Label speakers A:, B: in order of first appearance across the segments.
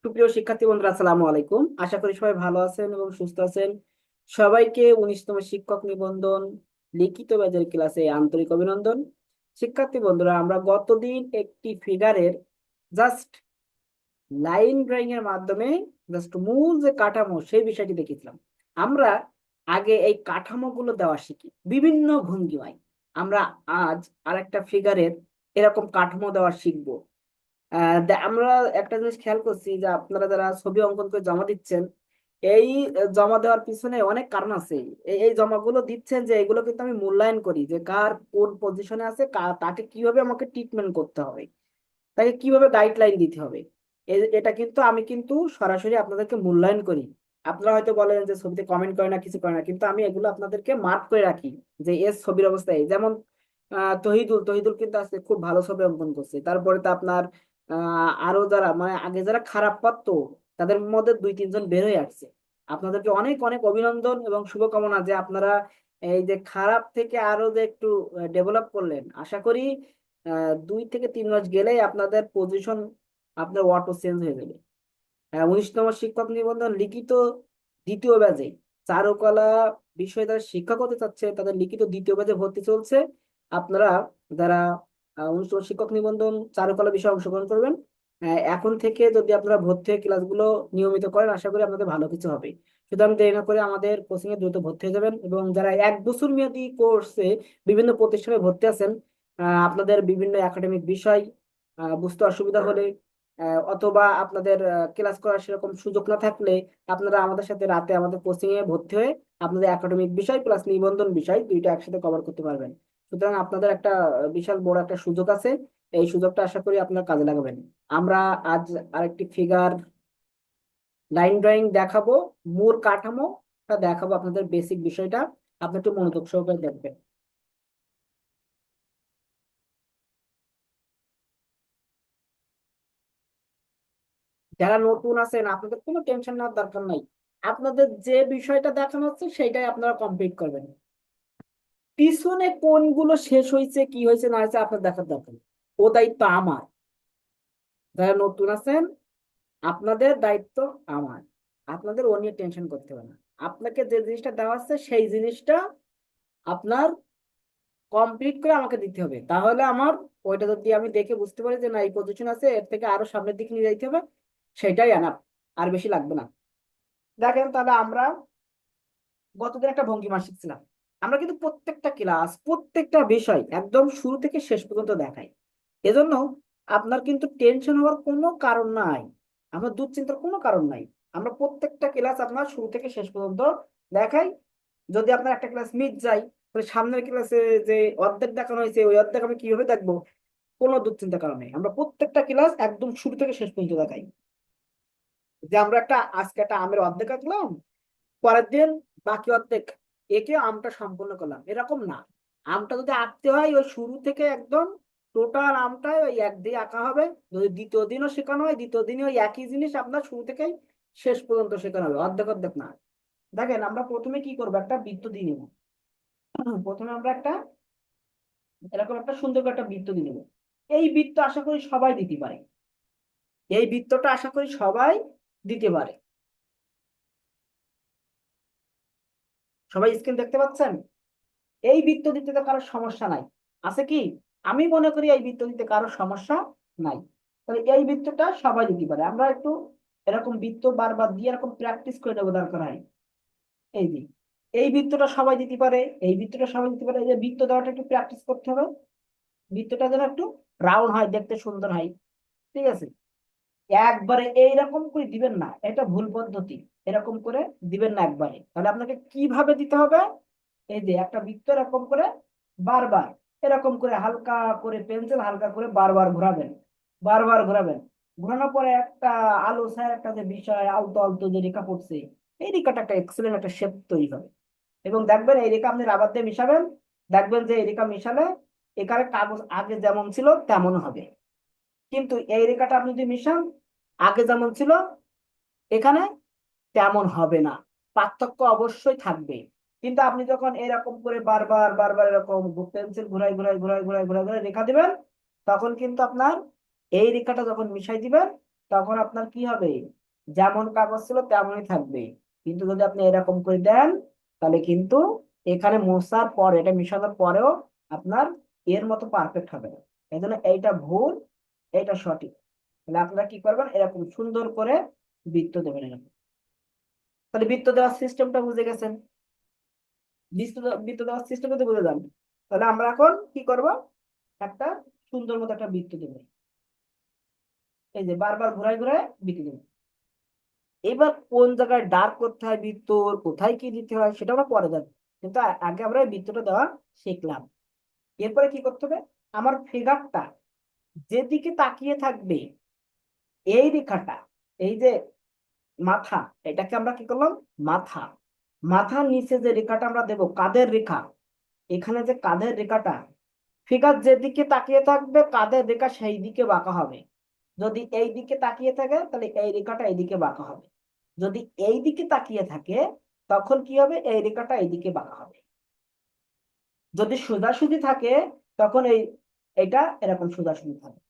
A: সুপ্রিয় শিক্ষার্থী বন্ধুরা, আসসালামু আলাইকুম। আশা করি সবাই ভালো আছেন এবং সুস্থ আছেন। সবাইকে 19তম শিক্ষক নিবন্ধন লিখিত ব্যাচের ক্লাসে আন্তরিক অভিনন্দন। শিক্ষার্থী বন্ধুরা, আমরা গতদিন একটি ফিগারের জাস্ট লাইন ড্রয়িং এর মাধ্যমে জাস্ট মূল যে কাঠামো সেই বিষয়টি দেখেছিলাম। আমরা আগে এই কাঠামোগুলো দেওয়া শিখি বিভিন্ন ভঙ্গিমায়। আমরা আজ আরেকটা ফিগারের এরকম কাঠামো দেওয়া শিখবো। আমরা একটা জিনিস খেয়াল করছি যে আপনারা যারা ছবি অঙ্কন করে জমা দিচ্ছেন, এই জমা দেওয়ার পিছনে অনেক কারণ আছে। এই জমাগুলো দিচ্ছেন যে এগুলো কিন্তু আমি মূল্যায়ন করি যে কার কোন পজিশনে আছে, তাকে কিভাবে আমাকে ট্রিটমেন্ট করতে হবে, তাকে কিভাবে গাইডলাইন দিতে হবে। এটা কিন্তু আমি কিন্তু সরাসরি আপনাদেরকে মূল্যায়ন করি। আপনারা হয়তো বলেন যে ছবিতে কমেন্ট করে না, কিছু করে না, কিন্তু আমি এগুলো আপনাদেরকে মার্ক করে রাখি যে এর ছবির অবস্থায় যেমন তহিদুল তহিদুল কিন্তু আজকে খুব ভালো ছবি অঙ্কন করছে। তারপরে তো আপনার আরো যারা মানে আগে যারা খারাপ পারতো তাদের মধ্যে দুই তিনজন বের হয়ে আসছে। আপনাদেরকে অনেক অনেক অভিনন্দন এবং শুভকামনা যে আপনারা এই যে খারাপ থেকে আরো যে একটু ডেভেলপ করলেন। আশা করি 2 থেকে 3 মাস গেলেই আপনাদের পজিশন, আপনার অটো চেঞ্জ হয়ে যাবে। 19তম শিক্ষক নিবন্ধন লিখিত দ্বিতীয় ব্যাচে চারুকলা বিষয়ে যারা শিক্ষক হতে চাচ্ছে তাদের লিখিত দ্বিতীয় ব্যাচে ভর্তি চলছে। আপনারা যারা 19তম শিক্ষক নিবন্ধন চারুকলা বিষয়ে অংশগ্রহণ করবেন, এখন থেকে যদি আপনারা ভর্তি হয়ে ক্লাসগুলো নিয়মিত করেন, আশা করি আপনাদের ভালো কিছু হবে। সুতরাং দেরি না করে আমাদের কোচিং এ দ্রুত ভর্তি হয়ে যাবেন। এবং যারা 1 বছর মেয়াদী কোর্সে বিভিন্ন প্রতিষ্ঠানে ভর্তি আছেন, আপনাদের বিভিন্ন একাডেমিক বিষয় বুঝতে অসুবিধা হলে অথবা আপনাদের ক্লাস করার সেরকম সুযোগ না থাকলে, আপনারা আমাদের সাথে রাতে আমাদের কোচিং এ ভর্তি হয়ে আপনাদের একাডেমিক বিষয় প্লাস নিবন্ধন বিষয় দুইটা একসাথে কভার করতে পারবেন। সুতরাং আপনাদের একটা বিশাল বড় একটা সুযোগ আছে। এই সুযোগটা আশা করি আপনারা কাজে লাগাবেন। আমরা আজ আরেকটি ফিগার লাইন ড্রয়িং দেখাবো, মূল কাঠামোটা দেখাবো, আপনাদের বেসিক বিষয়টা আপনি একটু মনোযোগ সহকারে দেখবেন। যারা নতুন আছেন আপনাদের কোনো টেনশন নেওয়ার দরকার নাই। আপনাদের যে বিষয়টা দেখানো হচ্ছে সেইটাই আপনারা কমপ্লিট করবেন। পিছনে কোনগুলো শেষ হয়েছে কি হয়েছে না হয়েছে আপনার দেখার দরকার নেই। ও দায়িত্ব আমার। যারা নতুন আছেন আপনাদের দায়িত্ব আমার। আপনাদের ও নিয়ে টেনশন করতে হবে না। আপনাকে যে জিনিসটা দেওয়া হচ্ছে সেই জিনিসটা আপনার কমপ্লিট করে আমাকে দিতে হবে। তাহলে আমার ওইটা যদি আমি দেখে বুঝতে পারি যে না এই পজিশন আছে, এর থেকে আরো সামনের দিকে নিয়ে যাইতে হবে, সেটাই আনা, আর বেশি লাগবে না। দেখেন তাহলে আমরা গতদিন একটা ভঙ্গিমা শিখছিলাম। আমরা কিন্তু প্রত্যেকটা ক্লাস প্রত্যেকটা বিষয় একদম শুরু থেকে শেষ পর্যন্ত দেখাই। এজন্য আপনার কিন্তু টেনশন হওয়ার কোনো কারণ নাই, আমার দুশ্চিন্তার কোনো কারণ নাই। আমরা প্রত্যেকটা ক্লাস আপনার শুরু থেকে শেষ পর্যন্ত দেখাই। যদি আপনার একটা ক্লাস মিস যায়, তাহলে সামনের ক্লাসে যে অর্ধেক দেখানো হয়েছে ওই অর্ধেক আমি কিভাবে দেখবো, কোনো দুশ্চিন্তার কারণ নেই। আমরা প্রত্যেকটা ক্লাস একদম শুরু থেকে শেষ পর্যন্ত দেখাই। যে আমরা একটা আজকে একটা আমের অর্ধেক আঁকলাম, পরের দিন বাকি অর্ধেক একে আমটা সম্পূর্ণ করলাম, এরকম না। আমটা যদি আঁকতে হয় ওই শুরু থেকে একদম টোটাল আমটাই ওই এক দিয়ে আঁকা হবে। যদি দ্বিতীয় দিনও শেখানো হয় দ্বিতীয় দিনে ওই একই জিনিস আপনার শুরু থেকেই শেষ পর্যন্ত শেখানো হবে, অর্ধেক অর্ধেক না। দেখেন আমরা প্রথমে কি করবো, একটা বৃত্ত দিয়ে নেবো। প্রথমে আমরা একটা এরকম একটা সুন্দর করে একটা বৃত্ত দিয়ে নেবো। এই বৃত্ত আশা করি সবাই দিতে পারে। এই বৃত্তটা আশা করি সবাই দিতে পারে। সবাই স্ক্রিন দেখতে পাচ্ছেন? এই বৃত্ত দিতে তো কারোর সমস্যা নাই, আছে কি? আমি মনে করি এই বৃত্ত দিতে কারোর সমস্যা নাই। তাহলে এই বৃত্তটা সবাই দিতে পারে। আমরা একটু এরকম বৃত্ত বারবার দিয়ে এরকম প্র্যাকটিস করে নেবো দরকার হয়। এই যে এই বৃত্তটা সবাই দিতে পারে, এই বৃত্তটা সবাই দিতে পারে। এই যে বৃত্ত দেওয়াটা একটু প্র্যাকটিস করতে হবে। বৃত্তটা যেন একটু রাউন্ড হয়, দেখতে সুন্দর হয়। ঠিক আছে? একবারে এইরকম করে দিবেন না, এটা ভুল পদ্ধতি। এরকম করে দিবেন না একবারে। তাহলে আপনাকে কিভাবে দিতে হবে, এই যে একটা বৃত্ত এরকম করে বারবার এরকম করে হালকা করে পেন্সিল হালকা করে বারবার ঘোরাবেন, বারবার ঘোরাবেন। ঘোরানোর পরে একটা আলো ছায়া একটা যে বিষয় আলতো আলতো যে রেখা পড়ছে, এই রেখাটা একটা এক্সেলেন্ট একটা শেপ তৈরি হবে। এবং দেখবেন এই রেখা আপনি রাবার দিয়ে মিশাবেন, দেখবেন যে এই রেখা মিশালে এখানে কাগজ আগে যেমন ছিল তেমন হবে। কিন্তু এই রেখাটা আপনি যদি মিশান আগে যেমন ছিল এখানে তেমন হবে না, পার্থক্য অবশ্যই থাকবে। কিন্তু আপনি যখন এরকম করে বারবার বারবার এরকম পেন্সিল ঘুরাই ঘুরাই ঘুরাই ঘুরাই ঘুরাই ঘুরাই রেখা দিবেন, তখন কিন্তু আপনার এই রেখাটা যখন মিশাই দিবেন তখন আপনার কি হবে, যেমন কাগজ ছিল তেমনই থাকবে। কিন্তু যদি আপনি এরকম করে দেন, তাহলে কিন্তু এখানে মোছার পরে, এটা মিশানোর পরেও আপনার এর মতো পারফেক্ট হবে না। এই জন্য এইটা ভুল, এইটা সঠিক। তাহলে আপনারা কি করবেন, এরকম সুন্দর করে বৃত্ত দেবেন এরকম। তাহলে বৃত্ত দেওয়ার সিস্টেমটা বুঝে গেছেন। বৃত্ত দেওয়ার সিস্টেম যদি বুঝে যান, তাহলে আমরা এখন কি করব, একটা সুন্দর মতো একটা বৃত্ত দেবো। এই যে বারবার ঘুরায় ঘুরায় বৃত্ত দেবো। এবার কোন জায়গায় ডার্ক করতে হয় বৃত্ত, কোথায় কি দিতে হয় সেটা আমরা পরে যাবো, কিন্তু আগে আমরা এই বৃত্তটা দেওয়া শিখলাম। এরপরে কি করতে হবে, আমার ফিগারটা যেদিকে তাকিয়ে থাকবে, এই রেখাটা, এই যে মাথা, এটাকে আমরা কি করলাম, মাথা। মাথার নিচে যে রেখাটা আমরা দেব, কাঁধের রেখা, এখানে যে কাঁধের রেখাটা, ফিগার যেদিকে তাকিয়ে থাকবে কাঁধের রেখা সেই দিকে বাঁকা হবে। যদি এই দিকে তাকিয়ে থাকে তাহলে এই রেখাটা এইদিকে বাঁকা হবে। যদি এই দিকে তাকিয়ে থাকে তখন কি হবে, এই রেখাটা এইদিকে বাঁকা হবে। যদি সোজাসুজি থাকে তখন এইটা এরকম সোজাসুজি থাকে।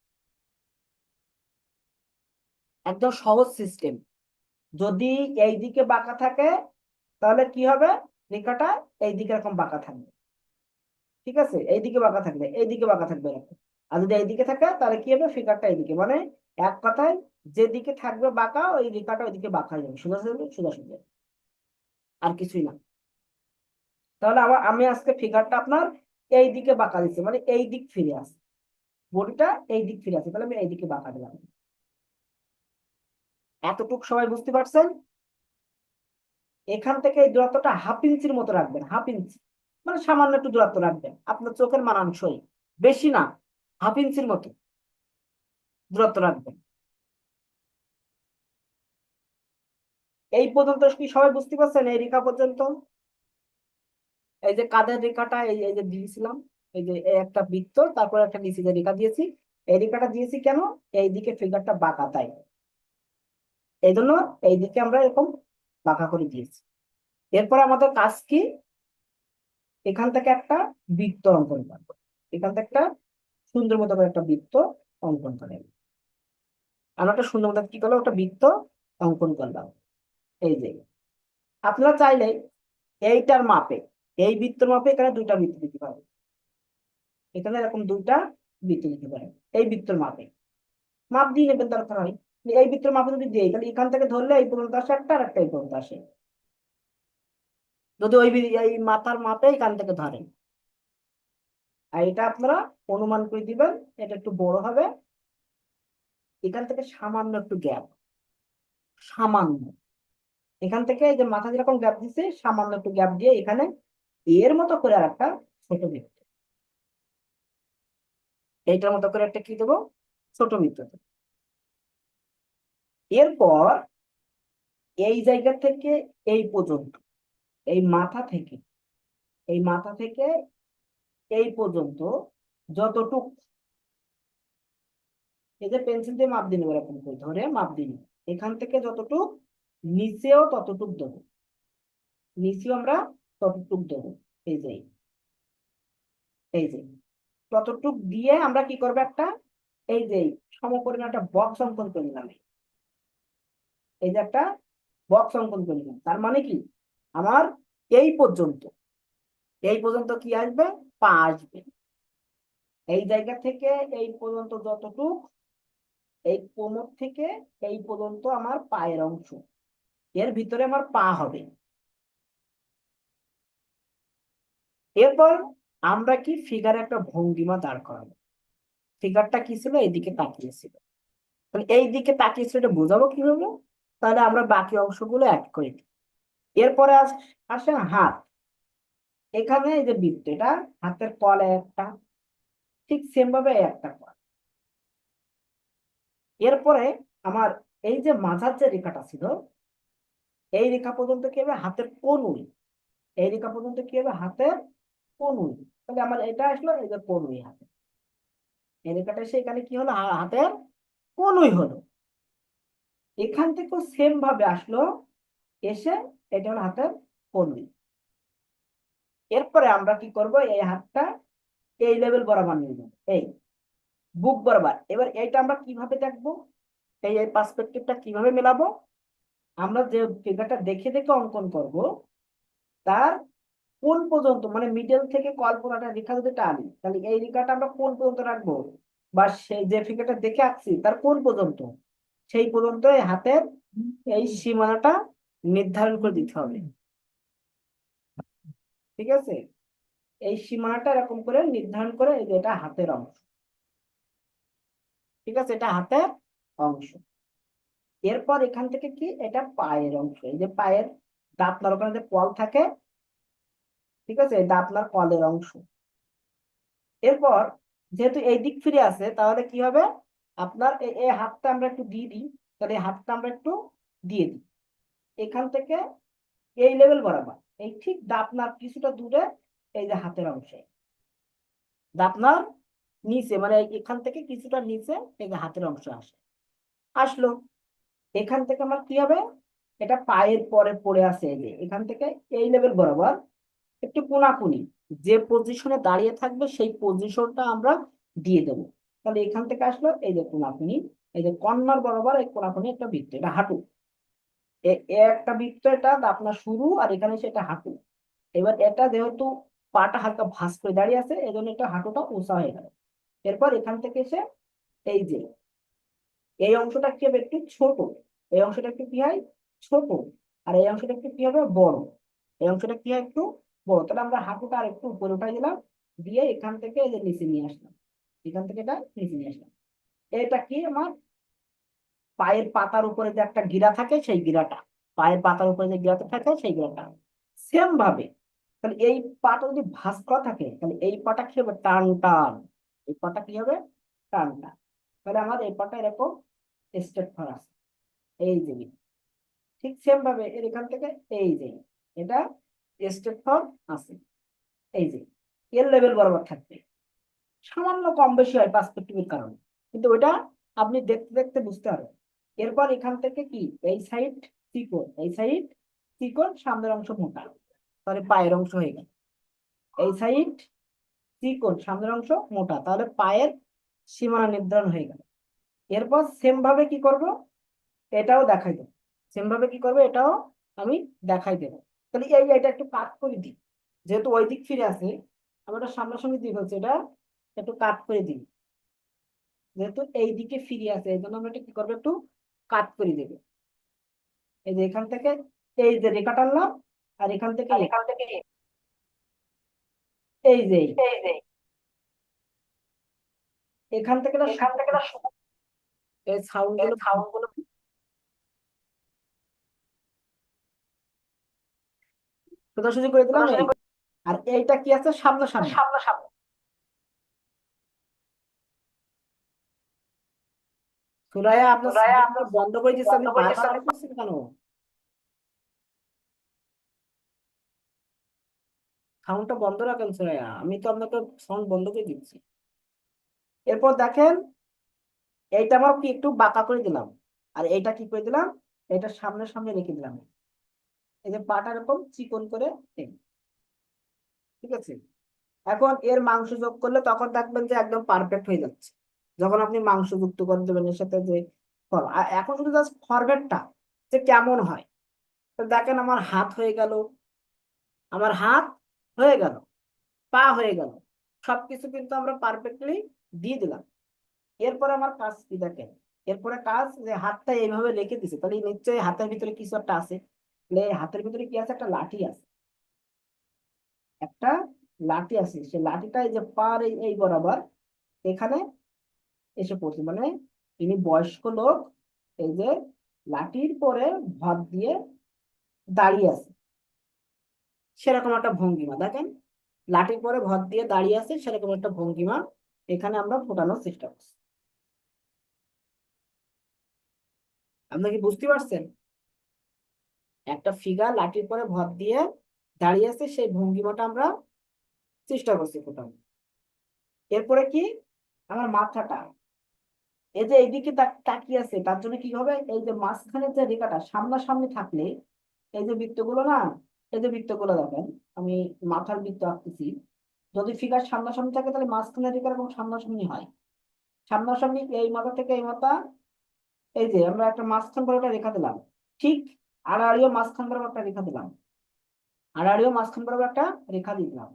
A: একদম সহজ সিস্টেম। যদি এই দিকে বাঁকা থাকে তাহলে কি হবে, রেখাটা এই দিকে এরকম বাঁকা থাকবে। ঠিক আছে, এইদিকে বাঁকা থাকবে, এইদিকে বাঁকা থাকবে এরকম। আর যদি এইদিকে থাকে তাহলে কি হবে, ফিগারটা এইদিকে, মানে এক কথায় যেদিকে থাকবে বাঁকা ওই রেখাটা ওইদিকে বাঁকা হয়ে যাবে, সোজা সোজা সোজা সোজা, আর কিছুই না। তাহলে আবার আমি আজকে ফিগারটা আপনার এই দিকে বাঁকা দিচ্ছি, মানে এই দিক ফিরে আসে, বডিটা এই দিক ফিরে আসে, তাহলে আমি এই দিকে বাঁকা দিলাম। এতটুকু সবাই বুঝতে পারছেন? এখান থেকে এই দূরত্বটা হাফ ইঞ্চির মতো রাখবেন, হাফ ইঞ্চি, মানে সামান্য একটু দূরত্ব রাখবেন আপনার চোখের মানানসই, বেশি না, হাফ ইঞ্চির মতো দূরত্ব রাখবেন। এই পর্যন্ত কি সবাই বুঝতে পারছেন, এই রেখা পর্যন্ত? এই যে কাঁধের রেখাটা, এই এই যে দিয়েছিলাম, এই যে এই একটা বৃত্ত, তারপর একটা নিচে যে রেখা দিয়েছি, এই রেখাটা দিয়েছি কেন, এই দিকে ফিগারটা বাঁকা তাই, এই জন্য এই দিকে আমরা এরকম বাঁকা করে দিয়েছি। এরপর আমাদের কাজ কি, এখান থেকে একটা বৃত্ত অঙ্কন করবো। এখান থেকে একটা সুন্দর মতো করে একটা বৃত্ত অঙ্কন করে, আমরা একটা সুন্দর মতো কি করলাম, একটা বৃত্ত অঙ্কন করলাম। এই যে আপনারা চাইলে এইটার মাপে, এই বৃত্তের মাপে এখানে দুইটা বৃত্ত দিতে পারেন, এখানে এরকম দুইটা বৃত্ত দিতে পারেন এই বৃত্তের মাপে, মাপ দিয়ে নেবেন দরকার হয়। এই বৃত্তের মাপে যদি দিই তাহলে এখান থেকে ধরলে এই পর্যন্ত আসে একটা, আর একটা এই পর্যন্ত আসে। যদি এই মাথার মাপে এখান থেকে ধরেন, আর এটা আপনারা অনুমান করে দিবেন, এটা একটু বড় হবে, এখান থেকে সামান্য একটু গ্যাপ, সামান্য, এখান থেকে এই যে মাথা যেরকম গ্যাপ দিচ্ছে সামান্য একটু গ্যাপ দিয়ে এখানে এর মতো করে আর একটা ছোট বৃত্ত, এইটার মতো করে একটা কি দেবো, ছোট বৃত্ত দেবো। এরপর এই জায়গা থেকে এই পর্যন্ত, এই মাথা থেকে, এই মাথা থেকে এই পর্যন্ত যতটুক, এই যে পেন্সিল দিয়ে মাপ দিন, এরকম করে ধরে মাপ দিন, এখান থেকে যতটুক নিচেও ততটুক দেবো, নিচেও আমরা ততটুক দেবো। এই যে এই যে ততটুক দিয়ে আমরা কি করবো, একটা এই যে সমপরিমাণ একটা বক্স অঙ্কন করে নিলাম। এই যে একটা বক্স অঙ্কন করে নিলাম, তার মানে কি, আমার এই পর্যন্ত, এই পর্যন্ত কি আসবে, পা আসবে। এই জায়গা থেকে এই পর্যন্ত যতটুক, এই কোমর থেকে এই পর্যন্ত আমার পায়ের অংশ, এর ভিতরে আমার পা হবে। এরপর আমরা কি ফিগারে একটা ভঙ্গিমা দাঁড় করাবো, ফিগারটা কি ছিল, এইদিকে তাকিয়েছিল, তাহলে এই দিকে তাকিয়েছিল, এটা বোঝাবো কিভাবে, তাহলে আমরা বাকি অংশগুলো অ্যাড করে দিই। এরপরে আসে হাত, এখানে এই যে বৃত্ত, এটা হাতের কলে একটা, ঠিক সেম ভাবে একটা কল। এরপরে আমার এই যে মাঝার যে রেখাটা ছিল, এই রেখা পর্যন্ত কি হবে, হাতের কনুই, এই রেখা পর্যন্ত কি হবে, হাতের কনুই। তাহলে আমার এটা আসলো এই যে কনুই হাতে, এই রেখাটা এসে এখানে কি হলো, হাতের কনুই হলো। এখান থেকেও সেম ভাবে আসলো, এসে এটা হলো হাতের কনুই। এরপরে আমরা কি করব, এই হাতটা এই লেভেল বরাবর নিয়ে যাবো, এই বুক বরাবর। এবার এইটা আমরা কিভাবে দেখবো, এই পার্সপেক্টিভটা কিভাবে মেলাবো? আমরা যে ফিগারটা দেখে দেখে অঙ্কন করব, তার কোন পর্যন্ত, মানে মিডল থেকে কল্পনাটা রেখা যদি টানি, তাহলে এই রেখাটা আমরা কোন পর্যন্ত রাখবো, বা সেই যে ফিগারটা দেখে আঁকছি তার কোন পর্যন্ত, সেই পর্যন্ত এই হাতের এই সীমানাটা নির্ধারণ করে দিতে হবে। ঠিক আছে, এই সীমানাটা এরকম করে নির্ধারণ করে, এই যে এটা হাতের অংশ। ঠিক আছে, এটা হাতের অংশ। এরপর এখান থেকে কি, এটা পায়ের অংশ। এই যে পায়ের দাঁতনার ওখানে যে কল থাকে, ঠিক আছে, এই দাঁতনার কলের অংশ। এরপর যেহেতু এই দিক ফিরে আছে, তাহলে কি হবে, আপনার এই হাতটা আমরা একটু দিয়ে দিই। তাহলে এই হাতটা আমরা একটু দিয়ে দিই এখান থেকে এই লেভেল বরাবর, এই ঠিক দাঁতনার কিছুটা দূরে, এই যে হাতের অংশে দাঁতনার নিচে, মানে এখান থেকে কিছুটা নিচে এই যে হাতের অংশ আসলো। এখান থেকে আমার কি হবে, এটা পায়ের পরে পড়ে আছে, এই যে এখান থেকে এই লেভেল বরাবর একটু কোনাকুনি যে পজিশনে দাঁড়িয়ে থাকবে সেই পজিশনটা আমরা দিয়ে দেবো। তাহলে এখান থেকে আসলো এই যে কোনাকুনি, এই যে কর্নার বরাবর এই কোনাকুনি একটা বৃত্ত, এটা হাঁটু। একটা বৃত্ত, এটা আপনার শুরু, আর এখানে সেটা হাঁটু। এবার এটা যেহেতু পাটা হালকা ভাঁজ করে দাঁড়িয়ে আছে, এই জন্য এটা হাঁটুটা উঁচা হয়ে গেল। এরপর এখান থেকে এসে এই যে এই অংশটা কি হবে, একটু ছোট। এই অংশটা একটু কি হয়, ছোট। আর এই অংশটা একটু কি হবে, বড়। এই অংশটা কি হয়, একটু বড়। তাহলে আমরা হাঁটুটা আর একটু উপরে উঠাই দিলাম, দিয়ে এখান থেকে এই যে নিচে নিয়ে আসলাম, এখান থেকে এটা নিচে নিয়ে আসলাম। এটা কি আমার পায়ের পাতার উপরে যে একটা গিরা থাকে, সেই গিরাটা, পায়ের পাতার উপরে যে গিরাটা থাকে সেই গিরাটা। সেম ভাবে, তাহলে এই পাটা যদি ভাঁজ করা থাকে, তাহলে এই পাটা কি হবে, টান টান। এই পাটা কি হবে, টান টান। তাহলে আমার এই পাটা এরকম স্ট্রেট ফর আছে, এই যে ঠিক সেম ভাবে এর এখান থেকে এই যে এটা স্টেপ ফর্ম আছে, এই যে এর লেভেল বরাবর থাকবে। সামান্য কম বেশি হয় পার্সপেক্টিভের কারণে, কিন্তু ওটা আপনি দেখতে দেখতে বুঝতে পারবেন। এরপর এখান থেকে কি, এই সাইড চিকন, এই সাইড চিকন, সামনের অংশ মোটা, তাহলে পায়ের অংশ হয়ে গেল। এই সাইড চিকন, সামনের অংশ মোটা, তাহলে পায়ের সীমানা নির্ধারণ হয়ে গেল। এরপর সেম ভাবে কি করব, এটাও দেখাই দেবো। সেম ভাবে কি করবো, এটাও আমি দেখাই দেবো। তাহলে এটা একটু কাট করে দিই, যেহেতু ওই দিক ফিরে আছে, আমরা এটা সামনাসামনি দিক হচ্ছে, এটা একটু কাট করে দিই। যেহেতু এই দিকে ফিরে আছে, এই জন্য আমরা এটা কি করবো, একটু কাট করে দেবো। এই যে এখান থেকে এই যে রেখা টানলাম, আর এখান থেকে এই যে এখান থেকে এই সাউন্ড গুলো সোজাসুজি করে দিলাম এই। আর এইটা কি আছে, সামনাসামনি। সুরাইয়া, আপনার সাউন্ড বন্ধ করে দিচ্ছে, আপনি বারবার অন করছেন কেন? সাউন্ডটা বন্ধ রাখেন সুরাইয়া, আমি তো আপনাকে সাউন্ড বন্ধ করে দিচ্ছি। এরপর দেখেন, এইটা আমার কি একটু বাঁকা করে দিলাম, আর এইটা কি করে দিলাম, এটা সামনে সামনে রেখে দিলাম। এই যে পাটা এরকম চিকন করে এই, ঠিক আছে। এখন এর মাংস যোগ করলে তখন দেখবেন যে একদম পারফেক্ট হয়ে যাচ্ছে, যখন আপনি মাংস যুক্ত করে দেবেন এর সাথে যে আর এখন শুধু জাস্ট ফরম্যাটটা যে কেমন হয়। তো দেখেন আমার হাত হয়ে গেল, আমার হাত হয়ে গেল, পা হয়ে গেল, সবকিছু কিন্তু আমরা পারফেক্টলি দিয়ে দিলাম। এরপরে আমার কাজ কি দেখেন, এরপরে কাজ যে হাতটা এইভাবে রেখে দিছে, তাহলে নিশ্চয়ই হাতের ভিতরে কিছু একটা আছে। তাহলে এই হাতের ভিতরে কি আছে, একটা লাঠি আছে, একটা লাঠি আছে। সেই লাঠিটা এই যে পার এই বরাবর এখানে এসে পড়ছে, মানে তিনি বয়স্ক লোক, এই যে লাঠির পরে ভর দিয়ে দাঁড়িয়ে আছে, সেরকম একটা ভঙ্গিমা দেখেন। লাঠির পরে ভর দিয়ে দাঁড়িয়ে আছে, সেরকম একটা ভঙ্গিমা এখানে আমরা ফোটানোর চেষ্টা করছি। আপনারা কি বুঝতে পারছেন? একটা ফিগার লাঠির পরে ভর দিয়ে দাঁড়িয়ে আছে, সেই ভঙ্গিমাটা আমরা চেষ্টা করছি ফোটানো। এরপরে কি, আমার মাথাটা এই যে এইদিকে তাকিয়ে আছে, তার জন্য কি হবে, এই যে মাঝখানে যে রেখাটা সামনাসামনি থাকলে, এই যে বৃত্তগুলো না, এই যে বৃত্তগুলো দেখেন, আমি মাথার বৃত্ত আঁকতেছি। যদি ফিগার সামনাসামনি থাকে, তাহলে মাঝখানে রেখা এরকম সামনাসামনি হয়। সামনাসামনি এই মাথা থেকে এই মাথা এই যে আমরা একটা মাঝখান বরাবর রেখা দিলাম, ঠিক আড়াআড়িও মাঝখান বরাবর একটা রেখা দিলাম, আড়াআড়িও মাঝখান বরাবর একটা রেখা দিলাম।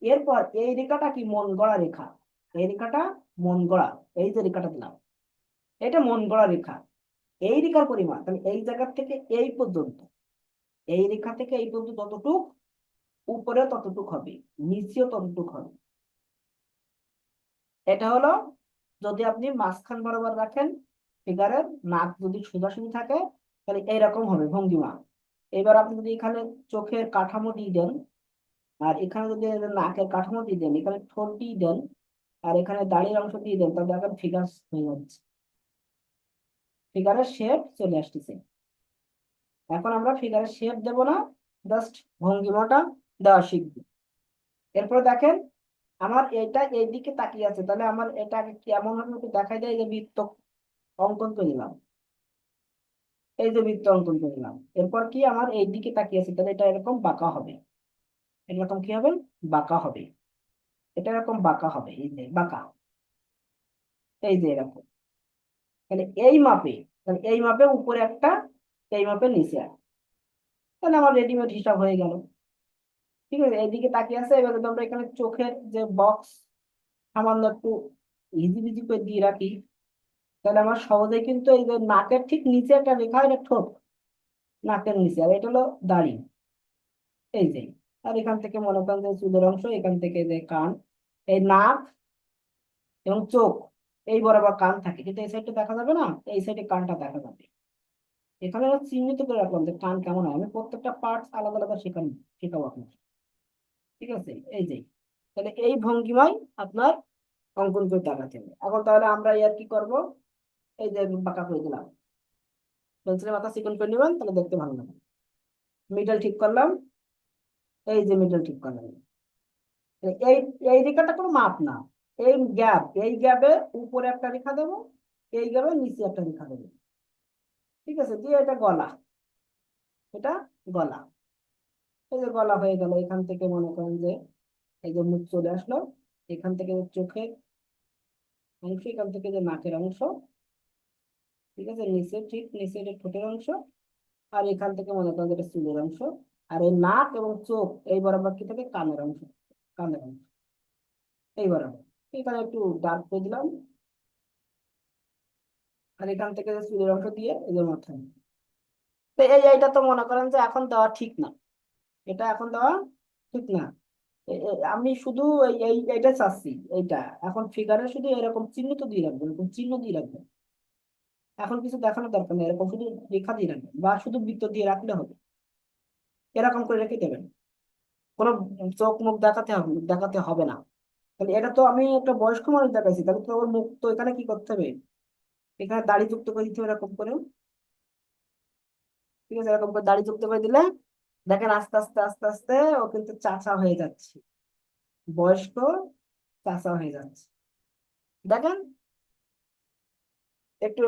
A: এরপর এই রেখাটা কি মন গড়া রেখা, এই রেখাটা মন গড়া, এই যে রেখাটা দিলাম এটা মন গড়া রেখা। এই রেখার পরিমাণ তাহলে এই জায়গা থেকে এই পর্যন্ত, এই রেখা থেকে এই পর্যন্ত যতটুক, উপরে ততটুক হবে, নিচেও ততটুক হবে। এটা হলো যদি আপনি মাঝখান বরাবর রাখেন ফিগারের, নাক যদি সোজাসুজি থাকে তাহলে এইরকম হবে ভঙ্গিমা। এবার আপনি যদি এখানে চোখের কাঠামো দিয়ে দেন, আর এখানে যদি নাকের কাঠামো দিয়ে দেন, এখানে ঠোঁট দিয়ে দেন, আর এখানে দাড়ির অংশ দিয়ে দেন, তাহলে দেখেন ফিগার হয়ে যাচ্ছে, ফিগারের শেপ চলে আসতেছে। এখন আমরা ফিগারের শেপ দেব না, জাস্ট ভঙ্গিমাটা দেওয়া শিখবো। এরপর দেখেন আমার এটা এই দিকে তাকিয়ে আছে, তাহলে আমার এটা আগে কেমন ভাবে একটু দেখাই যায়, যে বৃত্ত অঙ্কন করে নিলাম, এই যে বৃত্ত অঙ্কন করে নিলাম। এরপর কি আমার এই দিকে তাকিয়ে আছে, তাহলে এটা এরকম বাঁকা হবে, এরকম কি হবে, বাঁকা হবে, এটা এরকম বাঁকা হবে, এই যে বাঁকা, এই যে এরকম। তাহলে এই মাপে, তাহলে এই মাপে উপরে একটা, এই মাপে নিচে একটা, তাহলে আমার রেডিমেড হিসাব হয়ে গেল। ঠিক আছে, এইদিকে তাকিয়ে আছে। এবার যদি আমরা এখানে চোখের যে বক্স সামান্য একটু হিজিবিজি করে দিয়ে রাখি, তাহলে আমার সহজে কিন্তু এই যে নাকের ঠিক নিচে একটা রেখা, এটা ঠোঁট, নাকের নিচে, আর এটা হলো দাড়ি, এই যে। আর এখান থেকে মনে করেন যে চুলের অংশ, এখান থেকে যে কান, এই নাক এবং চোখ, এই বরাবর কান থাকে, কিন্তু এই সাইডটা দেখা যাবে না, এই সাইডে কানটা দেখা যাবে। এখানে আমরা চিহ্নিত করে রাখলাম যে কান কেমন হয়, আমি প্রত্যেকটা পার্টস আলাদা আলাদা শেখাবো আপনার। ঠিক আছে, এই যে। তাহলে এই ভঙ্গিমায় আপনার অঙ্কন করে দেখাতে হবে। এখন তাহলে আমরা আর কি করব, এই যে বাঁকা করে দিলাম, পেন্সিলের মাথা চিকন করে নেবেন, তাহলে দেখতে ভালো লাগে। মিডল ঠিক করলাম, এই যে মিডল ঠিক করলাম। এই এই রেখাটা কোনো মাপ না, এই গ্যাপ, এই গ্যাপে উপরে একটা রেখা দেবো, এই গ্যাপে নিচে একটা রেখা দেবো। ঠিক আছে, দিয়ে এটা গলা, এটা গলা, এই যে গলা হয়ে গেল। এখান থেকে মনে করেন যে এই যে মুখ চলে আসলো, এখান থেকে চোখের অংশ, এখান থেকে যে নাকের অংশ, ঠিক আছে, নিচে ঠিক নিচে এটা ঠোঁটের অংশ, আর এখান থেকে মনে করেন যেটা চুলের অংশ, আর এই নাক এবং চোখ এই বরাবর কি থাকে, কানের অংশ, কানের অংশ এই বরাবর। এখানে একটু ডার্ক করে দিলাম, আর এখান থেকে যে চুলের অংশ দিয়ে এই যে মাথায়। তো এইটা তো মনে করেন যে এখন দেওয়া ঠিক না, এটা এখন দেওয়া ঠিক না। আমি শুধু এইটা চাচ্ছি, এইটা এখন ফিগারে শুধু এরকম চিহ্ন তো দিয়ে রাখবেন, এরকম চিহ্ন দিয়ে রাখবেন। এখন কিছু দেখানোর দরকার নেই, এরকম শুধু রেখা দিয়ে রাখবেন, বা শুধু বৃত্ত দিয়ে রাখলে হবে, এরকম করে রেখে দেবেন। কোনো চোখ মুখ দেখাতে হবে না। তাহলে এটা তো আমি একটা বয়স্ক মানুষ দেখাইছি, তাহলে তো ওর মুখ তো এখানে কি করতে হবে, এখানে দাড়ি যুক্ত করে দিতে হবে এরকম করে। ঠিক আছে, এরকম করে দাড়ি যুক্ত করে দিলে দেখেন আস্তে আস্তে আস্তে আস্তে ও কিন্তু চাচা হয়ে যাচ্ছে, বয়স্ক চাচা হয়ে যাচ্ছে। দেখেন একটু,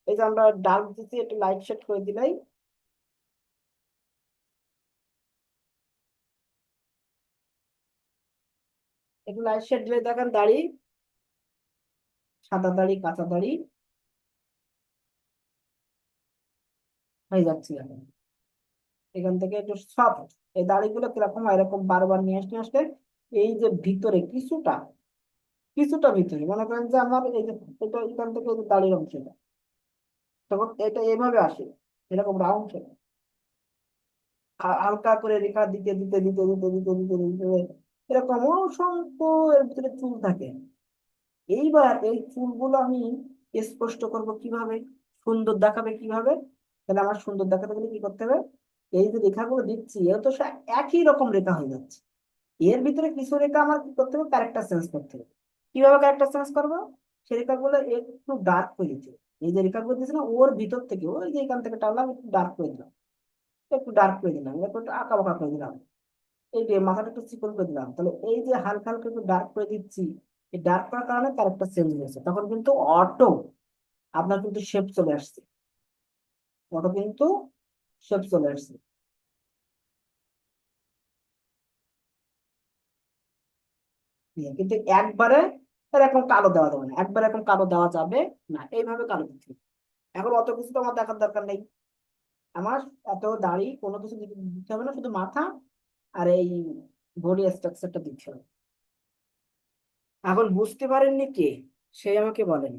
A: এই যে আমরা ডার্ক দিচ্ছি, একটু লাইট শেড করে দিলাই, একটু লাইট শেড দিলে দেখেন দাড়ি, সাদা দাড়ি, কাঁচা দাড়ি হয়ে যাচ্ছে এখন। এখান থেকে একটু সফট, এই দাড়িগুলো কিরকম হয়, এরকম বারবার নিয়ে আসতে আসতে এই যে ভিতরে কিছুটা, কিছুটা ভিতরে মনে করেন যে আমার এই যে এটা এখান থেকে এই যে দাড়ির অংশটা, তখন এটা এভাবে আসে, এরকম রাউন্ড শেপ, হালকা করে রেখা দিতে দিতে দিতে দিতে দিতে দিতে দিতে এরকম অসংখ্য এর ভিতরে চুল থাকে। এইবার এই চুলগুলো আমি স্পষ্ট করব কিভাবে, সুন্দর দেখাবে কিভাবে, তাহলে আমার সুন্দর দেখাতে গেলে কি করতে হবে, এই যে রেখাগুলো দিচ্ছি এ তো একই রকম রেখা হয়ে যাচ্ছে, এর ভিতরে কিছু রেখা আমার কি করতে হবে, ক্যারেক্টার চেঞ্জ করতে হবে। কিভাবে ক্যারেক্টার চেঞ্জ করবো, সেই রেখাগুলো একটু ডার্ক করে দিতে হবে। এই যে রেখাগুলো দিয়েছে না, ওর ভিতর থেকে ওই যে এখান থেকে টানলাম, একটু ডার্ক করে দিলাম, একটু ডার্ক করে দিলাম, একটু আঁকা বাঁকা করে দিলাম, এই যে মাথাটা একটু চিকন করে দিলাম, তাহলে এই যে হালকা হালকা একটু ডার্ক করে দিচ্ছি, এই ডার্ক করার কারণে ক্যারেক্টার চেঞ্জ হয়েছে, তখন কিন্তু অটো আপনার কিন্তু শেপ চলে আসছে, অটো কিন্তু শেপ চলে আসছে। কিন্তু একবারে এরকম কালো দেওয়া যাবে না, একবারে এরকম কালো দেওয়া যাবে না, এইভাবে কালো দিতে হবে। এখন অত কিছু তো আমার দেখার দরকার নেই, আমার এত দাড়ি কোনো কিছু দিতে হবে না, শুধু মাথা আর এই বডি স্ট্রাকচারটা দিতে হবে। এখন বুঝতে পারেননি কে, সেই আমাকে বলেন,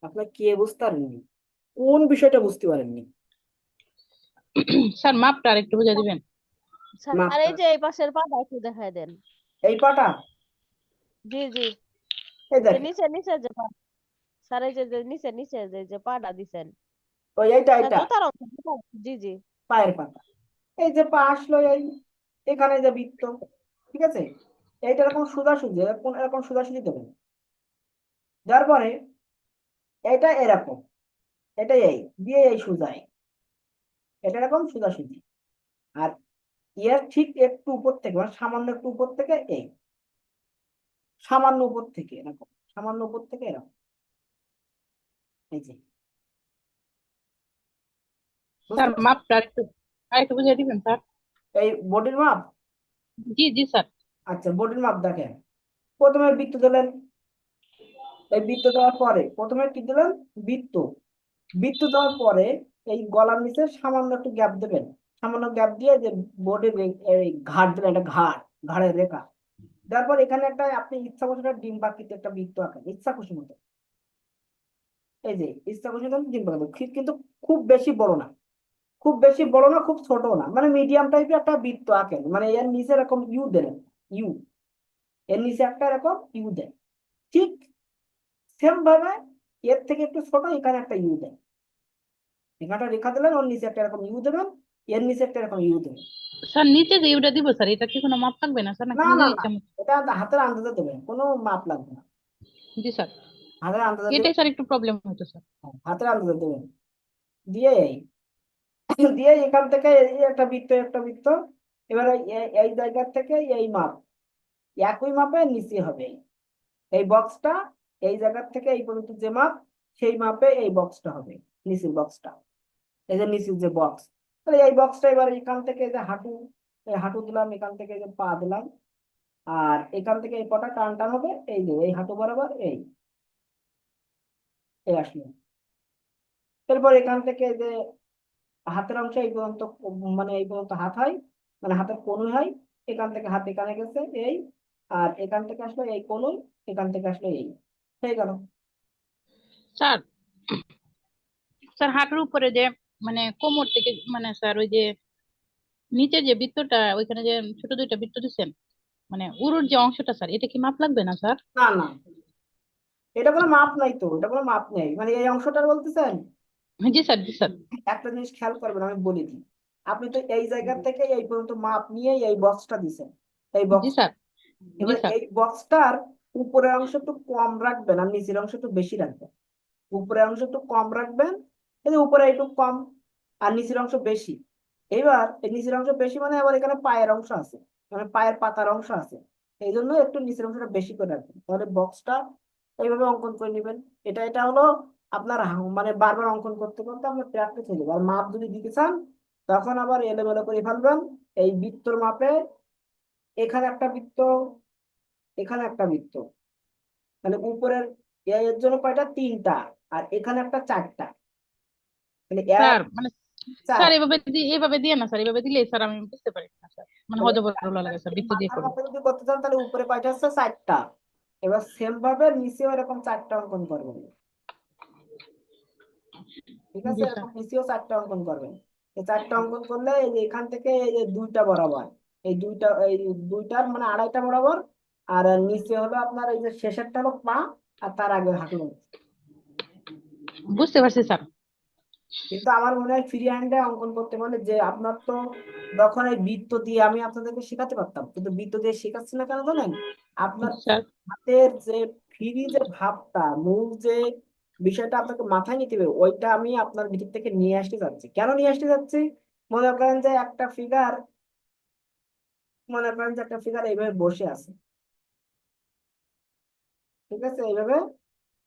A: আপনার কে বুঝতে পারেননি, কোন বিষয়টা বুঝতে পারেননি?
B: স্যার মাপটা আর একটু বুঝে দিবেন।
C: স্যার
A: মাপটা,
C: এই যে এই পাশের পাটা একটু দেখাই দেন।
A: এই পাটা,
C: জি জি,
A: এই
C: যে
A: দেখেন,
C: নিচে নিচে যে স্যার এই যে যে নিচে নিচে যে যে পাটা দিছেন,
A: ওই এইটা
C: স্যার
A: এইটা
C: জুতার অংশ জি জি।
A: পায়ের পাতা, এই যে পা আসলো এই, এখানে যে বৃত্ত, ঠিক আছে, এইটা এরকম সোজাসুজি, এরকম এরকম সোজাসুজি দেবেন, দেওয়ার পরে এটা এরকম, এটা এই দিয়ে এই সোজাই, এটা এরকম সোজাসুজি, আর এর ঠিক একটু উপর থেকে মানে সামান্য একটু উপর থেকে এই, সামান্য উপর থেকে এরকম, সামান্য উপর থেকে এরকম, এই যে, বুঝতে
B: স্যার
A: পারছেন?
B: মাপটা আর একটু বুঝে দিবেন স্যার।
A: এই বডির মাপ,
B: জি জি স্যার।
A: আচ্ছা বডির মাপ দেখেন, প্রথমে বৃত্ত দিলেন, এই বৃত্ত দেওয়ার পরে প্রথমে কি দিলেন, বৃত্ত, বৃত্ত দেওয়ার পরে এই গলার নিচে সামান্য একটু গ্যাপ দেবেন, সামান্য গ্যাপ দিয়ে যে বডির এই ঘাড় দিলেন, একটা ঘাড়, ঘাড়ের রেখা দেওয়ার পর এখানে একটা আপনি ইচ্ছা খুশি একটা ডিম বাকিতে একটা বৃত্ত আঁকেন ইচ্ছা খুশি মতো, এই যে ইচ্ছা খুশি মতো ডিম বাকি, কিন্তু খুব বেশি বড় না, খুব বেশি বড় না, খুব ছোট না, মানে মিডিয়াম টাইপের একটা বৃত্ত আঁকেন, মানে এর নিচে এরকম ইউ দেন, ইউ, এর নিচে একটা এরকম ইউ দেন, ঠিক সেম ভাবে এর থেকে একটু ছোট এখানে একটা ইউ দেন, এখানটা রেখা দিলেন, ওর নিচে একটা এরকম ইউ দেবেন, এর নিচে একটা এরকম ইউ দেবেন।
B: স্যার নিচে যে ইউটা দিব স্যার, এটা কি কোনো মাপ থাকবে না স্যার, নাকি
A: না
B: নিজে
A: না না,
B: ইচ্ছা মতো?
A: এটা হাতের আন্দাজে দেবেন, কোনো মাপ লাগবে না,
B: জি স্যার।
A: হাতের আন্দাজে
B: এটাই
A: দেবেন,
B: স্যার একটু প্রবলেম হতো স্যার।
A: হাতের আন্দাজে দেবেন, দিয়ে এই দিয়ে এখান থেকে এই একটা বৃত্ত, একটা বৃত্ত, এবার এই জায়গা থেকে এই মাপ, একই মাপে নিচে হবে, এই বক্সটা, এই জায়গা থেকে এই পর্যন্ত যে মাপ, সেই মাপে এই বক্সটা হবে, নিচের বক্সটা, এই যে নিচের যে বক্স, তাহলে এই বক্সটা এবার এখান থেকে এই যে হাঁটু, এই হাঁটু দিলাম, এখান থেকে এই যে পা দিলাম, আর এখান থেকে এই পটা টান টান হবে, এই যে এই হাঁটু বরাবর এই, এই আসলো, এরপর এখান থেকে এই যে হাতের অংশ এই পর্যন্ত, মানে এই পর্যন্ত হাত হয়, মানে হাতের কনুই হয়, এখান থেকে হাত এখানে গেছে এই, আর এখান থেকে আসলো এই কনুই, এখান থেকে আসলো এই, হয়ে গেল।
B: স্যার, স্যার হাঁটুর উপরে যে মানে কোমর থেকে মানে স্যার ওই যে নিচের যে বৃত্তটা, ওইখানে যে ছোট দুইটা বৃত্ত দিচ্ছেন, মানে উরুর যে অংশটা স্যার, এটা কি মাপ লাগবে না স্যার?
A: না না, এটা কোনো মাপ নাই তো, এটা কোনো মাপ নেই, মানে এই অংশটা বলতেছেন,
B: জি স্যার জি স্যার।
A: একটা জিনিস খেয়াল করবেন, আমি বলে দিই, আপনি তো এই জায়গা থেকে এই পর্যন্ত মাপ নিয়ে এই বক্সটা দিছেন, এই
B: জি
A: বক্স,
B: স্যার। জি
A: এবার
B: স্যার।
A: এই বক্সটার উপরের অংশ একটু কম রাখবেন আর নিচের অংশ একটু বেশি রাখবেন, উপরের অংশ একটু কম রাখবেন, এই যে উপরে একটু কম আর নিচের অংশ বেশি, এবার এই নিচের অংশ বেশি মানে আবার এখানে পায়ের অংশ আছে, মানে পায়ের পাতার অংশ আছে, এই জন্য একটু নিচের অংশটা বেশি করে রাখবেন, তাহলে বক্সটা এইভাবে অঙ্কন করে নেবেন। এটা এটা হলো আপনার মানে বারবার অঙ্কন করতে করতে আপনার প্র্যাকটিস হয়ে যাবে, আর মাপ যদি দিতে চান তখন আবার এলোমেলো করে ফেলবেন, এই বৃত্তর মাপে এখানে একটা বৃত্ত, এখানে একটা বৃত্ত, তাহলে উপরের এর জন্য কয়টা, তিনটা, আর এখানে একটা চারটা, তাহলে এক,
B: স্যার মানে
A: চার,
B: স্যার এভাবে দিয়ে না স্যার, এভাবে দিলে স্যার আমি বুঝতে পারি না স্যার, মানে
A: তাহলে
B: হজবরল লাগে স্যার বৃত্ত দিয়ে
A: মাথার
B: করলে।
A: মাপে যদি করতে চান তাহলে উপরে কয়টা হচ্ছে, চারটা, এবার সেম ভাবে নিচেও এরকম চারটা অঙ্কন করবেন, ঠিক আছে,
B: জি স্যার।
A: এরকম নিচেও চারটা অঙ্কন করবেন, এই চারটা অঙ্কন করলে এই যে এখান থেকে এই যে দুইটা বরাবর, এই দুইটা এই দুইটার মানে আড়াইটা বরাবর, আর নিচে হলো আপনার এই যে শেষেরটা হলো পা, আর তার আগে হাঁটু।
B: বুঝতে পারছি স্যার।
A: কিন্তু আমার মনে হয় ফ্রি হ্যান্ডে অঙ্কন করতে পারলে, যে আপনার তো যখন এই বৃত্ত দিয়ে আমি আপনাদেরকে শেখাতে পারতাম, কিন্তু বৃত্ত দিয়ে শেখাচ্ছি না কেন জানেন, আপনার
B: জি স্যার।
A: হাতের যে ফ্রি যে ভাবটা, মূল যে বিষয়টা আপনাকে মাথায় নিতে হবে, ওইটা আমি আপনার ভিতর থেকে নিয়ে আসতে যাচ্ছি। কেন নিয়ে আসতে যাচ্ছি, মনে করেন যে একটা ফিগার, মনে করেন যে একটা ফিগার এইভাবে বসে আছে, ঠিক আছে, এইভাবে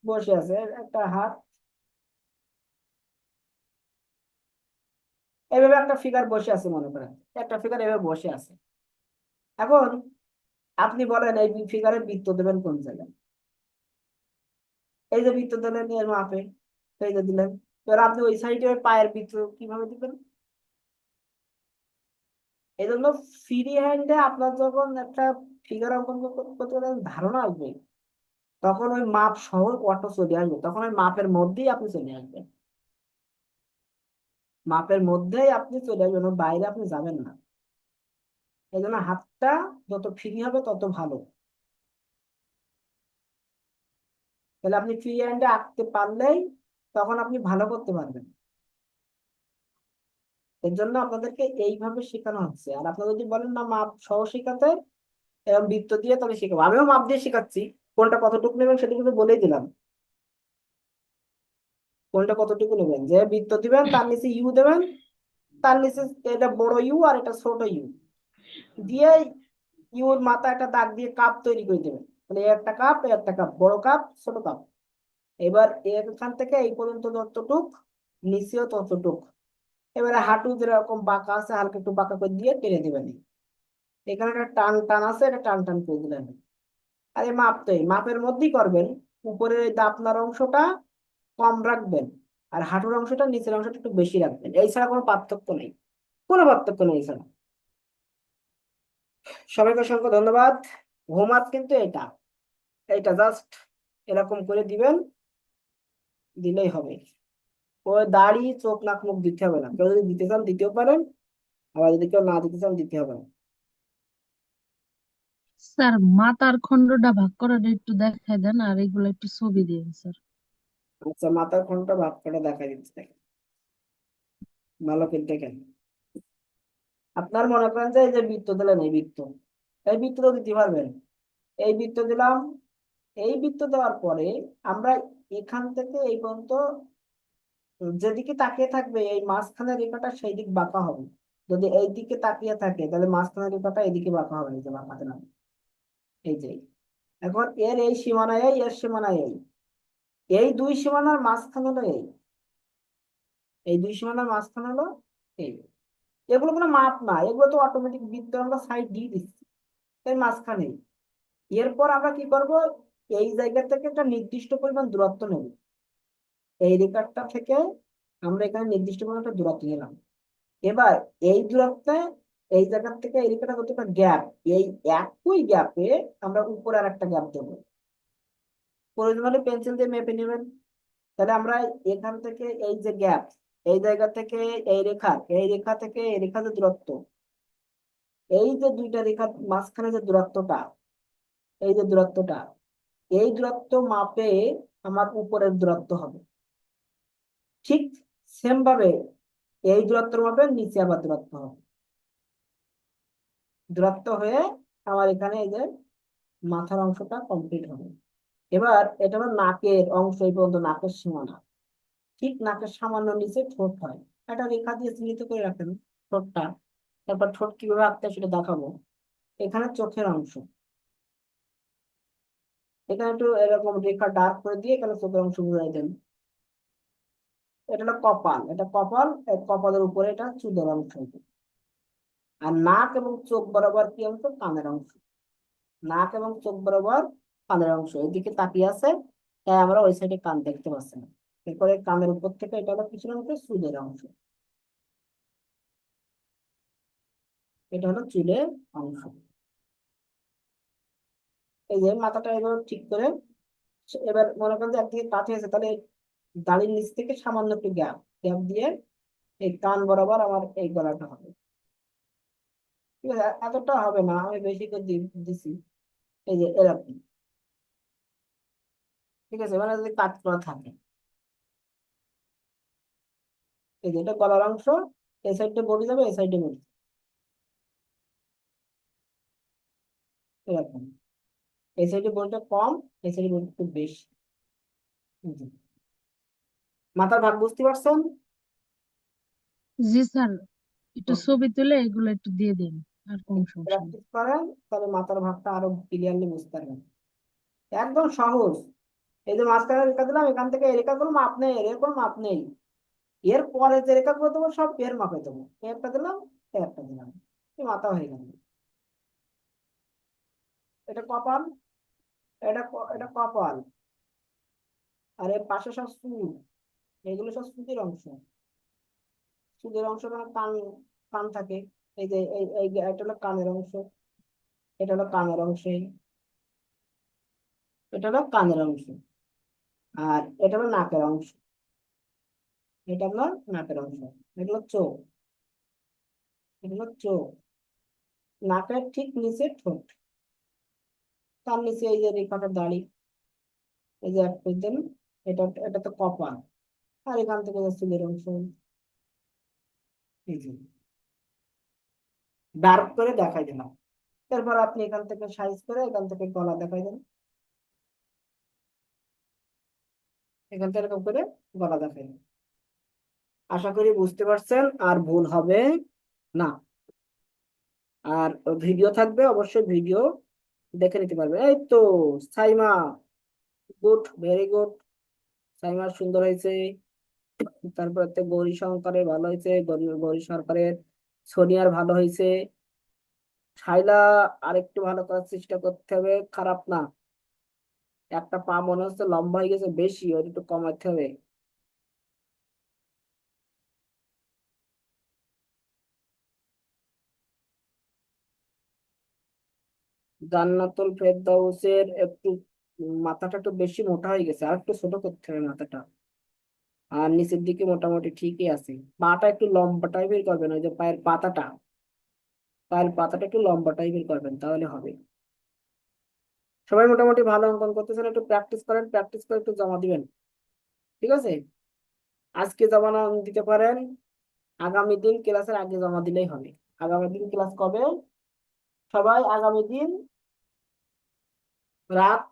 A: বসে আছে, একটা হাত, এইভাবে একটা ফিগার বসে আছে, মনে করেন একটা ফিগার এইভাবে বসে আছে। এখন আপনি বলেন এই ফিগারের বৃত্ত দেবেন কোন জায়গায়, এই যে বৃত্ত দিলেন এর মাপে, এই যে দিলেন, এবার আপনি ওই সাইডে পায়ের বৃত্ত কিভাবে দিবেন? এই জন্য ফ্রি হ্যান্ডে আপনার যখন একটা ফিগার অঙ্কন করতে গেলে ধারণা আসবে, তখন ওই মাপ সহ অটো চলে আসবে, তখন ওই মাপের মধ্যেই আপনি চলে আসবেন, মাপের মধ্যেই আপনি চলে আসবেন, ওর বাইরে আপনি যাবেন না। এই জন্য হাতটা যত ফ্রি হবে তত ভালো। তাহলে আপনি ফ্রি হ্যান্ডে আঁকতে পারলেই তখন আপনি ভালো করতে পারবেন। এর জন্য আপনাদেরকে এইভাবে শেখানো হচ্ছে। আর আপনারা যদি বলেন না মাপ সহ শেখাতে এবং বৃত্ত দিয়ে, তাহলে শেখাবো, আমিও মাপ দিয়ে শেখাচ্ছি। কোনটা কতটুকু নেবেন সেটা কিন্তু বলেই দিলাম। কোনটা কতটুকু নেবেন, যে বৃত্ত দিবেন তার নিচে ইউ দেবেন, তার নিচে এটা বড় ইউ আর এটা ছোট ইউ দিয়ে ইউর মাথা একটা দাগ দিয়ে কাপ তৈরি করে দেবেন। তাহলে এই একটা কাপ, এই একটা কাপ, বড় কাপ ছোট কাপ। এবার এখান থেকে এই পর্যন্ত যতটুক, নিচেও ততটুক। এবারে হাঁটু যেরকম বাঁকা আছে হালকা একটু বাঁকা করে দিয়ে টেনে দিবেন। এখানে একটা টান টান আছে, এটা টান টান করে দিলেন। আর এই মাপ তো এই মাপের মধ্যেই করবেন। উপরের এই দাপনার অংশটা কম রাখবেন, আর হাঁটুর অংশটা, নিচের অংশটা একটু বেশি রাখবেন। এই ছাড়া কোনো পার্থক্য নেই, কোনো পার্থক্য নেই এছাড়া। সবাইকে অসংখ্য ধন্যবাদ। হোমওয়ার্ক কিন্তু এটা, এইটা জাস্ট এরকম করে দিবেন, দিলেই হবে। ওই দাড়ি চোখ নাক মুখ দিতে হবে না, কেউ যদি দিতে চান দিতেও পারেন, আবার যদি কেউ না দিতে চান দিতে হবে না।
D: স্যার মাথার খন্ডটা ভাগ করাটা একটু দেখাই দেন, আর এগুলো একটু ছবি দিন স্যার।
A: আচ্ছা, মাথার ঘন্টা ভাগ করে দেখা দিচ্ছে, দেখেন, ভালো করে দেখেন। আপনার মনে করেন যে এই যে বৃত্ত দিলেন, এই বৃত্ত, এই বৃত্ত তো দিতে পারবেন। এই বৃত্ত দিলাম, এই বৃত্ত দেওয়ার পরে আমরা এখান থেকে এই পর্যন্ত যেদিকে তাকিয়ে থাকবে এই মাঝখানের রেখাটা সেই দিক বাঁকা হবে। যদি এই দিকে তাকিয়ে থাকে তাহলে মাঝখানের রেখাটা এইদিকে বাঁকা হবে, এই যে বাঁকাতে না, এই যে। এখন এর এই সীমানায় এই, এর সীমানায় এই, এই দুই সীমানার মাঝখানে হলো এই, এই দুই সীমানার মাঝখানে হলো এই। এগুলো কোনো মাপ না, এগুলো তো অটোমেটিক বৃত্ত আমরা সাইড দিয়ে দিচ্ছি, তাই মাঝখানে। এরপর আমরা কি করব, এই জায়গা থেকে একটা নির্দিষ্ট পরিমাণ দূরত্ব নেব। এই রেখাটা থেকে আমরা এখানে নির্দিষ্ট পরিমাণ একটা দূরত্ব নিলাম। এবার এই দূরত্বে এই জায়গা থেকে এই রেখাটা হচ্ছে একটা গ্যাপ, এই একই গ্যাপে আমরা উপরে আর একটা গ্যাপ দেবো। প্রয়োজন হলে পেন্সিল দিয়ে মেপে নেবেন। তাহলে আমরা এখান থেকে এই যে গ্যাপ, এই জায়গা থেকে এই রেখা থেকে এই রেখা যে দূরত্ব, এই যে দুইটা রেখার মাঝখানে যে দূরত্বটা, এই যে দূরত্বটা, এই দূরত্ব মাপে আমার উপরের দূরত্ব হবে। ঠিক সেম ভাবে এই দূরত্ব মাপে নিচে আবার দূরত্ব হবে। দূরত্ব হয়ে আমার এখানে এই যে মাথার অংশটা কমপ্লিট হবে। এবার এটা হলো নাকের অংশ, এই পর্যন্ত নাকের সীমানা। ঠিক নাকের সামান্য নিচে ঠোঁট হয়, একটা রেখা দিয়ে চিহ্নিত করে রাখেন ঠোঁটটা। তারপর ঠোঁট কিভাবে আঁকতে হয় সেটা দেখাবো। এখানে চোখের অংশ, এখানে একটু এরকম রেখা ডার্ক করে দিয়ে এখানে চোখের অংশ বুঝাই দেন। এটা হলো কপাল, এটা কপাল, এই কপালের উপরে এটা চুলের অংশ। আর নাক এবং চোখ বরাবর কি অংশ, কানের অংশ। নাক এবং চোখ বরাবর কানের অংশ, এদিকে তাকিয়ে আছে, তাই আমরা ওই সাইডে কান দেখতে পাচ্ছি না। এরপরে কানের উপর থেকে এটা হলো পিছনের অংশ, চুলের অংশ। এটা হলো চুলের অংশ। এই যে মাথাটা এবার ঠিক করে, এবার মনে করেন যে একদিকে কাট হয়েছে, তাহলে দাড়ির নিচ থেকে সামান্য একটু গ্যাপ, গ্যাপ দিয়ে এই কান বরাবর আমার এই গলাটা হবে। ঠিক আছে, এতটা হবে না, আমি বেশি করে দিছি, এই যে এরকম। ঠিক আছে, মানে যদি কাট করা থাকে, এই যে এটা গলার অংশ, এই সাইডটা বডি যাবে, এই সাইডে বডি, এরকম। এই সাইডে বডিটা কম, এই সাইডে বডি একটু বেশি। এই যে। মাথার ভাগ বুঝতে পারছেন?
D: জি স্যার, একটু ছবি তুলে এগুলো একটু দিয়ে দিন, আর কোনো সমস্যা নেই।
A: প্র্যাকটিস করেন, তাহলে মাথার ভাগটা আরো ক্লিয়ারলি বুঝতে পারবেন। একদম সহজ। এই যে মাঝখানে রেখা দিলাম, এখান থেকে এই রেখাগুলো মাপ নেই, এরকম মাপ নেই। এর পরে যে রেখাগুলো দেবো সব এর মাপে দেবো, এই একটা দিলাম, এই একটা দিলাম, এই মাথা হয়ে গেল। এটা কপাল, এটা কপাল, আর এর পাশে সব চুল। এগুলো সব সুদের অংশ। সুদের অংশ মানে কান, কান থাকে। এই যে এটা হলো কানের অংশ, এটা হলো কানের অংশ, এটা হলো কানের অংশ, আর এটা হলো নাকের অংশ, এটা হলো নাকের অংশ, এগুলো চোখ, এগুলো চোখ। নাকের ঠিক নিচে ঠোঁট, তার নিচে এই যে রেখাটা দাড়ি, এই যে এক বুঝলেন, এটা এটা তো কপাল। আর এখান থেকে যে চুলের অংশ, এই যে ডার্ক করে দেখাই দিলাম। তারপর আপনি এখান থেকে সাইজ করে এখান থেকে গলা দেখাই দেন, এখান থেকে এরকম করে গলা দেখাই দেন। আশা করি বুঝতে পারছেন, আর ভুল হবে না। আর ভিডিও থাকবে, অবশ্যই ভিডিও দেখে নিতে পারবে। এই তো Saima, good, very good. Saima সুন্দর হয়েছে। তারপর একটা গৌরী শঙ্করের ভালো হয়েছে, গৌরী সরকারের, সোনিয়ার ভালো হয়েছে। শাইলা আরেকটু ভালো করার চেষ্টা করতে হবে, খারাপ না। একটা পা মনে হচ্ছে লম্বা হয়ে গেছে বেশি, ওটা একটু কমাতে হবে। জান্নাতুল ফেরদাউসের একটু মাথাটা একটু বেশি মোটা হয়ে গেছে, আর একটু ছোট করতে হবে মাথাটা। আর নিচের দিকে মোটামুটি ঠিকই আছে। পাটা একটু লম্বা টাইপের করবেন, ওই যে পায়ের পাতাটা, পায়ের পাতাটা একটু লম্বা টাইপের করবেন, তাহলে হবে। সবাই মোটামুটি ভালো অঙ্কন করতেছেন, একটু প্র্যাকটিস করেন, প্র্যাকটিস করে একটু জমা দিবেন। ঠিক আছে, আজকে জমা না দিতে পারেন, আগামী দিন ক্লাসের আগে জমা দিলেই হবে। আগামী দিন ক্লাস কবে? সবাই আগামী দিন রাত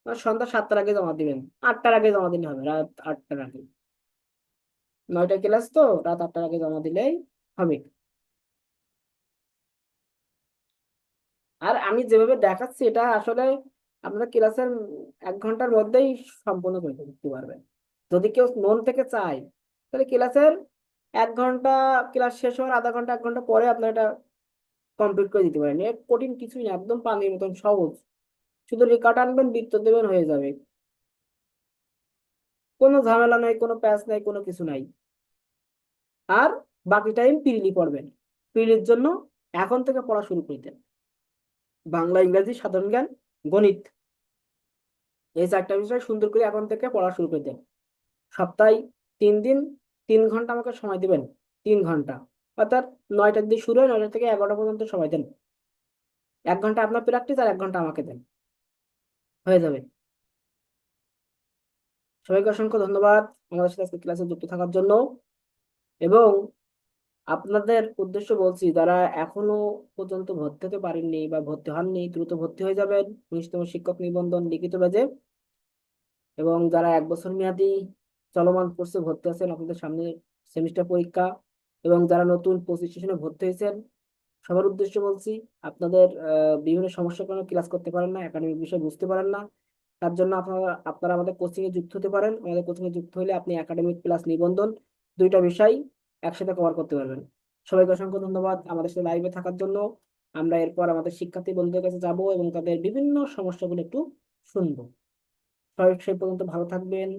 A: সন্ধ্যা 7টার আগে জমা দিবেন। 8টার আগে জমা দিলে হবে, রাত 8টার আগে। 9টায় ক্লাস তো, রাত 8টার আগে জমা দিলেই হবে। আর আমি যেভাবে দেখাচ্ছি এটা আসলে আপনারা ক্লাসের 1 ঘন্টার মধ্যেই সম্পূর্ণ করে দিতে পারবেন। যদি কেউ মন থেকে চায়, তাহলে ক্লাসের 1 ঘন্টা, ক্লাস শেষ হওয়ার আধা ঘন্টা 1 ঘন্টা পরে আপনার এটা কমপ্লিট করে দিতে পারেন। এর কঠিন কিছুই না, একদম পানির মতন সহজ। শুধু রেখা টানবেন, বৃত্ত দেবেন, হয়ে যাবে। কোনো ঝামেলা নাই, কোনো প্যাচ নাই, কোনো কিছু নাই। আর বাকি টাইম পিরিলি পড়বেন। পিরিলির জন্য এখন থেকে পড়া শুরু করে দেন। বাংলা, ইংরেজি, সাধারণ জ্ঞান, গণিত, এই 4টা বিষয় সুন্দর করে এখন থেকে পড়া শুরু করে দেন। সপ্তাহে 3 দিন 3 ঘন্টা আমাকে সময় দিবেন। 3 ঘন্টা, অর্থাৎ 9টার দিকে শুরু হয়, 9টা থেকে 11টা পর্যন্ত সময় দেন। 1 ঘন্টা আপনার প্র্যাকটিস আর 1 ঘন্টা আমাকে দেন, হয়ে যাবে। সবাইকে অসংখ্য ধন্যবাদ আমাদের সাথে আজকে ক্লাসে যুক্ত থাকার জন্য। এবং আপনাদের উদ্দেশ্য বলছি, যারা এখনো পর্যন্ত ভর্তি হতে পারেননি বা ভর্তি হননি, দ্রুত ভর্তি হয়ে যাবেন 19তম শিক্ষক নিবন্ধন লিখিত ব্যাচে। এবং যারা 1 বছর মেয়াদী চলমান কোর্সে ভর্তি আছেন, আপনাদের সামনে সেমিস্টার পরীক্ষা। এবং যারা নতুন 25 সেশনে ভর্তি হয়েছেন, সবার উদ্দেশ্য বলছি, আপনাদের বিভিন্ন সমস্যার কারণে ক্লাস করতে পারেন না, একাডেমিক বিষয় বুঝতে পারেন না। তার জন্য আপনারা আপনারা আমাদের কোচিং এ যুক্ত হতে পারেন। আমাদের কোচিং এ যুক্ত হলে আপনি একাডেমিক প্লাস নিবন্ধন 2টা বিষয় একসাথে কভার করতে পারবেন। সবাইকে অসংখ্য ধন্যবাদ আমাদের সাথে লাইভে থাকার জন্য। আমরা এরপর আমাদের শিক্ষার্থী বন্ধুদের কাছে যাব এবং তাদের বিভিন্ন সমস্যাগুলো একটু শুনবো। সবাই সেই পর্যন্ত ভালো থাকবেন।